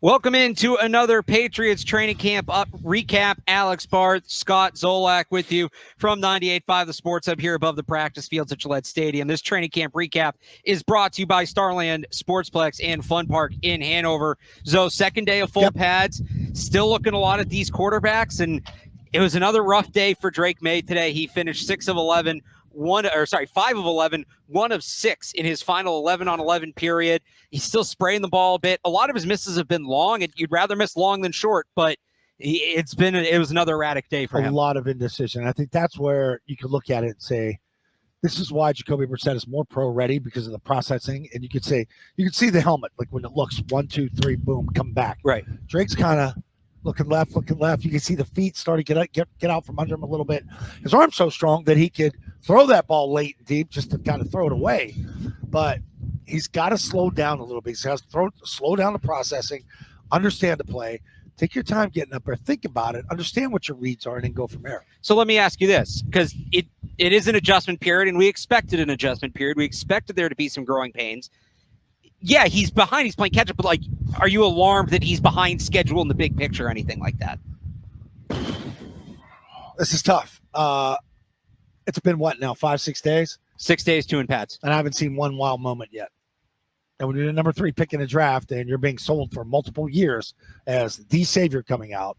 Welcome into another Patriots training camp recap. Alex, Barth, Scott Zolak with you from 98.5 The Sports Hub here above the practice fields at Gillette Stadium. This training camp recap is brought to you by Starland Sportsplex and Fun Park in Hanover. So second day of full pads, still looking a lot at these quarterbacks, and it was another rough day for Drake Maye today. He finished 5 of 11, 1 of 6 in his final 11-on-11 period. He's still spraying the ball a bit. A lot of his misses have been long, and you'd rather miss long than short, but it was another erratic day for him. A lot of indecision. I think that's where you could look at it and say, this is why Jacoby Brissett is more pro-ready because of the processing. And you could see the helmet, like when it looks 1, 2, 3, boom, come back. Right. Drake's kind of looking left. You can see the feet starting to get out from under him a little bit. His arm's so strong that he could throw that ball late and deep just to kind of throw it away. But he's got to slow down a little bit. He has to slow down the processing, understand the play, take your time getting up there, think about it, understand what your reads are, and then go from there. So let me ask you this, because it is an adjustment period, and we expected an adjustment period. We expected there to be some growing pains. Yeah, he's behind. He's playing catch-up, but, are you alarmed that he's behind schedule in the big picture or anything like that? This is tough. It's been, 5-6 days? 6 days, 2 in pads. And I haven't seen one wild moment yet. And when you're the number 3 pick in the draft and you're being sold for multiple years as the savior coming out,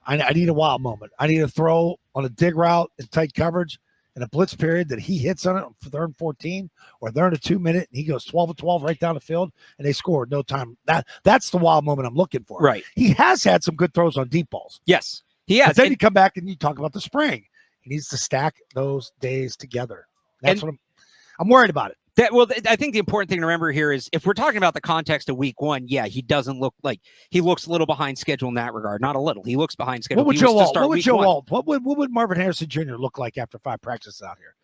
I need a wild moment. I need a throw on a dig route in tight coverage in a blitz period that he hits on it for 3rd and 14 or 3rd and 2 minute, and he goes 12 of 12 right down the field, and they score no time. That's the wild moment I'm looking for. Right. He has had some good throws on deep balls. Yes, he has. But then you come back and you talk about the spring. He needs to stack those days together. That's what I'm worried about it. I think the important thing to remember here is if we're talking about the context of week 1, yeah, he doesn't look like he looks a little behind schedule in that regard. Not a little. He looks behind schedule. What would Joe Alt? What would Marvin Harrison Jr. look like after 5 practices out here?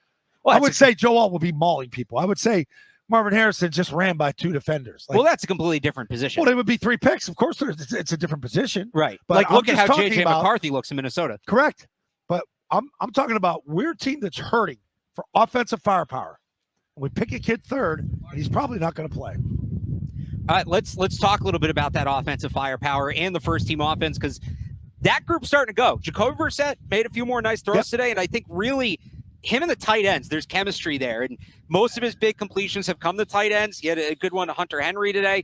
Well, I would say Joe Alt would be mauling people. I would say Marvin Harrison just ran by 2 defenders. Well, that's a completely different position. Well, it would be 3 picks. Of course, it's a different position. Right. But look at how J.J. McCarthy looks in Minnesota. Correct. But I'm talking about we're a team that's hurting for offensive firepower. We pick a kid 3rd, and he's probably not going to play. All right, let's talk a little bit about that offensive firepower and the first-team offense, because that group's starting to go. Jacoby Brissett made a few more nice throws today, and I think really him and the tight ends, there's chemistry there, and most of his big completions have come to tight ends. He had a good one to Hunter Henry today.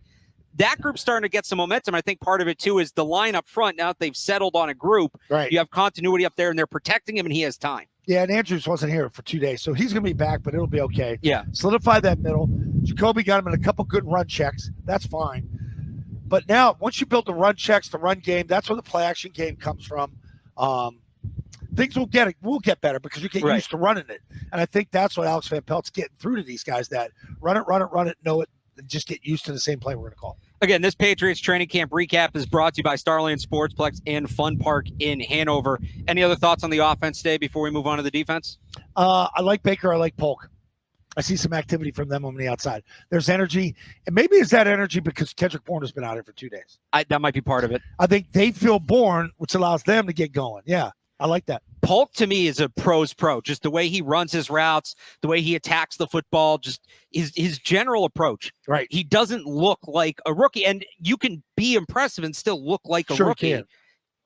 That group's starting to get some momentum. I think part of it, too, is the line up front. Now that they've settled on a group, right, you have continuity up there, and they're protecting him, and he has time. Yeah, and Andrews wasn't here for 2 days, so he's going to be back, but it'll be okay. Yeah. Solidify that middle. Jacoby got him in a couple good run checks. That's fine. But now, once you build the run checks, the run game, that's where the play-action game comes from. Things will get better because you get used to running it. And I think that's what Alex Van Pelt's getting through to these guys, that run it, know it, and just get used to the same play we're going to call. Again, this Patriots training camp recap is brought to you by Starland Sportsplex and Fun Park in Hanover. Any other thoughts on the offense today before we move on to the defense? I like Baker. I like Polk. I see some activity from them on the outside. There's energy, and maybe it's that energy because Kendrick Bourne has been out here for 2 days. That might be part of it. I think they feel Bourne, which allows them to get going. Yeah, I like that. Polk, to me, is a pro's pro. Just the way he runs his routes, the way he attacks the football, just his general approach. Right. He doesn't look like a rookie, and you can be impressive and still look like a rookie.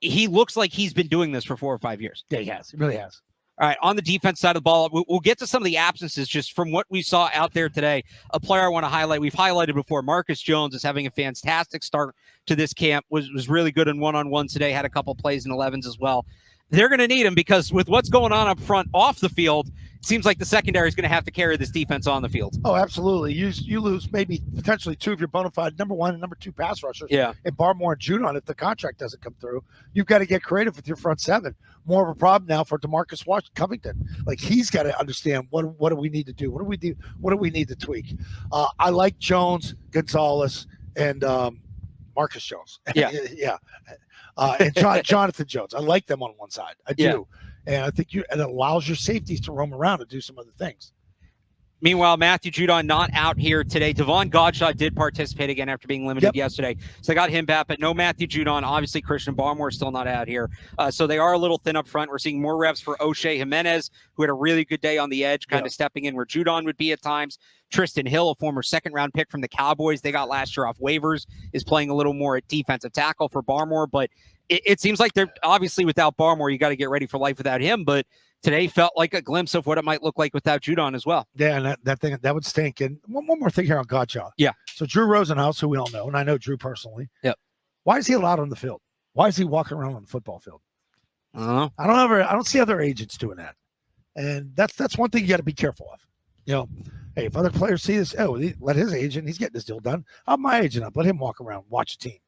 He looks like he's been doing this for 4 or 5 years. Yeah, he has. He really has. All right, on the defense side of the ball, we'll get to some of the absences just from what we saw out there today. A player I want to highlight, we've highlighted before, Marcus Jones is having a fantastic start to this camp, was really good in one-on-one today, had a couple plays in 11s as well. They're going to need him because with what's going on up front off the field, it seems like the secondary is going to have to carry this defense on the field. Oh, absolutely. You lose maybe potentially 2 of your bona fide number 1 and number 2 pass rushers. Yeah. And Barmore and Judon, if the contract doesn't come through, you've got to get creative with your front 7. More of a problem now for DeMarcus Covington. Like, he's got to understand what do we need to do? What do we do? What do we need to tweak? I like Jones, Gonzalez, and Marcus Jones. Yeah. Yeah. And Jonathan Jones. I like them on one side. I do. Yeah. And I think it allows your safeties to roam around and do some other things. Meanwhile, Matthew Judon not out here today. Devon Godshot did participate again after being limited yesterday. So I got him back, but no Matthew Judon. Obviously, Christian Barmore still not out here. So they are a little thin up front. We're seeing more reps for O'Shea Jimenez, who had a really good day on the edge, kind of stepping in where Judon would be at times. Tristan Hill, a former second-round pick from the Cowboys they got last year off waivers, is playing a little more at defensive tackle for Barmore. But it seems like they're obviously without Barmore, you got to get ready for life without him. But today felt like a glimpse of what it might look like without Judon as well. Yeah, and that thing that would stink. And one more thing here on Gottschall. Yeah. So Drew Rosenhaus, who we all know, and I know Drew personally. Yep. Why is he allowed on the field? Why is he walking around on the football field? I don't see other agents doing that. And that's one thing you got to be careful of. Hey, if other players see this, let his agent, he's getting this deal done. I'll my agent up. Let him walk around, watch the team.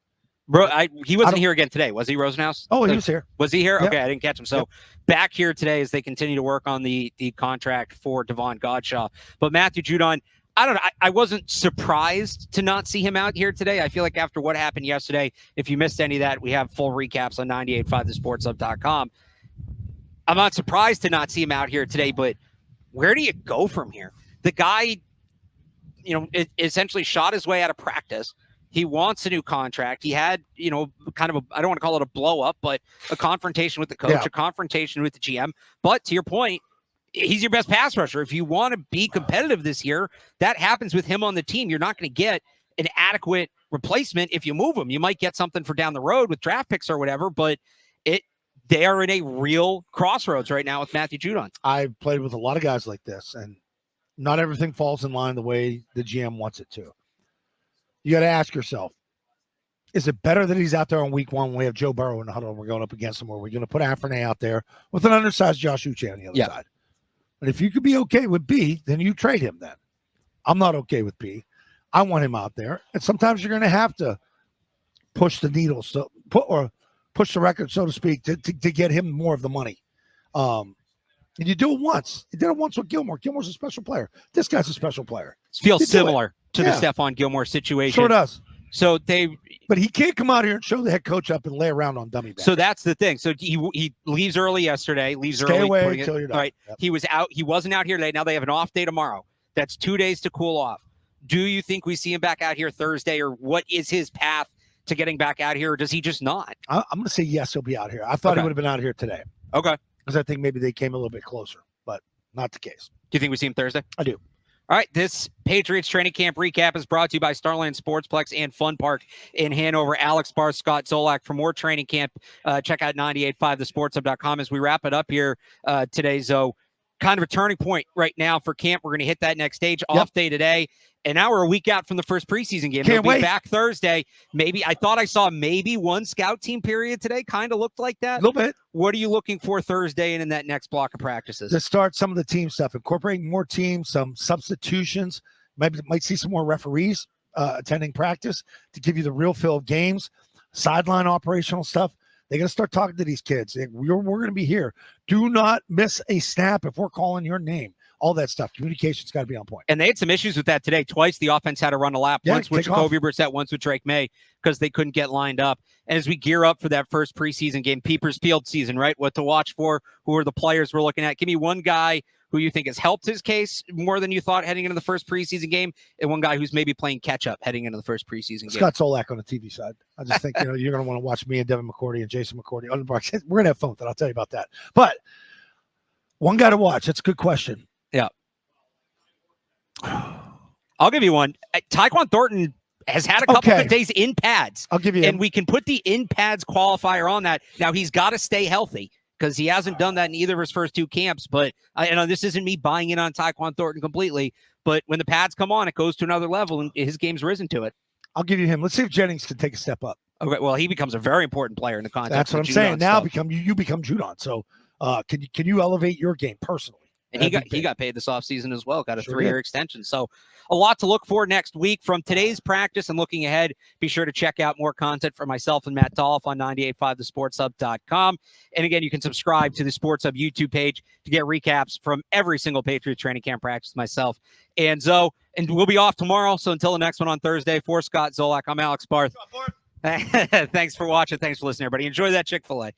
Bro, he wasn't here again today, was he, Rosenhaus? Oh, he was here. Was he here? Yep. Okay, I didn't catch him. So back here today as they continue to work on the contract for Devon Gottschall. But Matthew Judon, I don't know. I wasn't surprised to not see him out here today. I feel like after what happened yesterday, if you missed any of that, we have full recaps on 985thesportshub.com. I'm not surprised to not see him out here today, but where do you go from here? The guy, essentially shot his way out of practice. He wants a new contract. He had, kind of I don't want to call it a blow up, but a confrontation with the coach, a confrontation with the GM. But to your point, he's your best pass rusher. If you want to be competitive this year, that happens with him on the team. You're not going to get an adequate replacement if you move him. You might get something for down the road with draft picks or whatever, but they are in a real crossroads right now with Matthew Judon. I've played with a lot of guys like this, and not everything falls in line the way the GM wants it to. You got to ask yourself, is it better that he's out there on week one when we have Joe Burrow in the huddle and we're going up against him, or we're going to put Afrene out there with an undersized Josh Uche on the other side? And if you could be okay with B, then you trade him then. I'm not okay with B. I want him out there. And sometimes you're going to have to push the needle, push the record, so to speak, to get him more of the money. And you do it once. You did it once with Gilmore. Gilmore's a special player. This guy's a special player. Feels similar to the Stephon Gilmore situation. Sure does. But he can't come out here and show the head coach up and lay around on dummy bags. So that's the thing. So he leaves early yesterday. Stay away until you're done. All right. Yep. He was out. He wasn't out here today. Now they have an off day tomorrow. That's 2 days to cool off. Do you think we see him back out here Thursday, or what is his path to getting back out here, or does he just not? I'm going to say yes, he'll be out here. I thought he would have been out here today. Okay. Because I think maybe they came a little bit closer, but not the case. Do you think we see him Thursday? I do. All right, this Patriots training camp recap is brought to you by Starland Sportsplex and Fun Park in Hanover. Alex Barth, Scott Zolak. For more training camp, check out 985thesportshub.com. As we wrap it up here today, Zoe, kind of a turning point right now for camp. We're going to hit that next stage. Off day today. And now we're a week out from the first preseason game. Can't wait. Back Thursday. Maybe I thought I saw maybe one scout team period today. Kind of looked like that. A little bit. What are you looking for Thursday and in that next block of practices? To start some of the team stuff, incorporating more teams, some substitutions. Might see some more referees attending practice to give you the real feel of games, sideline operational stuff. They got to start talking to these kids. We're going to be here. Do not miss a snap if we're calling your name. All that stuff. Communication's got to be on point. And they had some issues with that today. Twice the offense had to run a lap. Once with Jacoby Brissett, once with Drake Maye, because they couldn't get lined up. And as we gear up for that first preseason game, Peepers Field season, right? What to watch for, who are the players we're looking at. Give me one guy who you think has helped his case more than you thought heading into the first preseason game, and one guy who's maybe playing catch-up heading into the first preseason game. Scott Zolak on the TV side. I just think you're going to want to watch me and Devin McCourty and Jason McCourty on the box. We're going to have fun with it. I'll tell you about that. But one guy to watch. That's a good question. Yeah. I'll give you one. Tyquan Thornton has had a couple of days in pads. I'll give you and we can put the in pads qualifier on that. Now he's got to stay healthy because he hasn't done that in either of his first two camps. But I know this isn't me buying in on Tyquan Thornton completely, but when the pads come on, it goes to another level, and his game's risen to it. I'll give you him. Let's see if Jennings can take a step up. Okay, well, he becomes a very important player in the context. That's what I'm saying. Now you become Judon. So can you elevate your game personally? And he got paid this offseason as well, got a 3-year extension. So a lot to look for next week from today's practice and looking ahead. Be sure to check out more content from myself and Matt Dolph on 985thesportshub.com. And again, you can subscribe to the Sports Hub YouTube page to get recaps from every single Patriots training camp practice, myself and Zoe. And we'll be off tomorrow. So until the next one on Thursday, for Scott Zolak, I'm Alex Barth. Thanks for watching. Thanks for listening, everybody. Enjoy that Chick-fil-A.